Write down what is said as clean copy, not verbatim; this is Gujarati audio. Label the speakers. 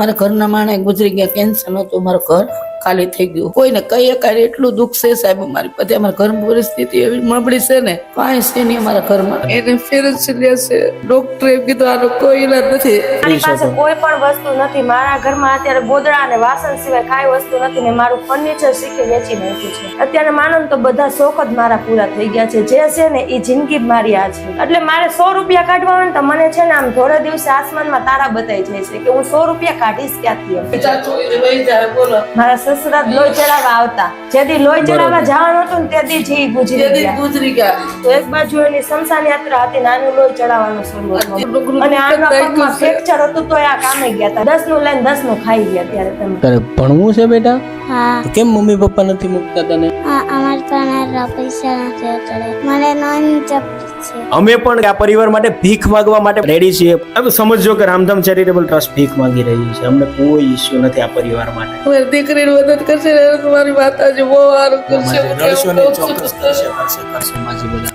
Speaker 1: મારા ઘરના માણસ ગુજરી ગયા, કેન્સર હતું, મારું ઘર ખાલી થઈ ગયું. કોઈને કહીએ કાંઈ એટલું દુઃખ છે સાહેબ મારી પછી. અમારા ઘરની પરિસ્થિતિ એવી નબળી છે ને, કાંઈ છે નહીં અમારા ઘરમાં. એને ફેરન્સિલિયા છે, ડોક્ટરે કીધું આનો કોઈ ઈલાજ નથી.
Speaker 2: મારી પાસે કોઈ પણ વસ્તુ નથી. મારા ઘરમાં અત્યારે ગોદડા અને વાસણ સિવાય કાંઈ વસ્તુ નથી. મેં મારું ફર્નિચર શીખી વેચી નાખ્યું છે. અત્યારે માનો ને તો બધા શોખ જ મારા પૂરા થઈ ગયા છે. જે છે ને એ જિંદગી મારી આ છે. એટલે મારે 100 રૂપિયા કાઢવા હોય ને તો મને છે ને આમ થોડા દિવસે આસમાનમાં તારા બતાઈ જાય છે કે હું 100 રૂપિયા કાઢીશ ક્યાંથી. મારા સસરા લોહી ચડાવવા આવતા, જેથી લોહી ચડાવવા જવાનું હતું ને તેથી જી ગુજરી ગયા. તો એક બાજુ એની શમશાન યાત્રા હતી, નાનું લોહી ચડાવવાનું શરૂ હતું અને આના પગમાં ફ્રેક્ચર હતું તો આ કામે ગયા હતા. 10 નું લઈને 10 નું ખાઈ ગયા. ત્યારે તમે
Speaker 3: તારે ભણવું છે બેટા?
Speaker 4: હા.
Speaker 3: તો કેમ મમ્મી પપ્પા નથી મૂકતા તને?
Speaker 4: અમાર પાસે પૈસા નથી ચડે. મને નોન જપ છે.
Speaker 3: અમે પણ આ પરિવાર માટે ભીખ માંગવા માટે રેડી છીએ. હવે સમજો કે રામધામ ચેરિટેબલ ટ્રસ્ટ ભીખ માંગી રહી છે. અમને કોઈ ઇશ્યુ નથી આ પરિવાર માટે.
Speaker 1: મારી દીકરીની મદદ કરશે ને મારી માતાજી બહુ સારું કરશે.
Speaker 3: રડશો નહીં, ચોક્કસ કરશે માજી બધા.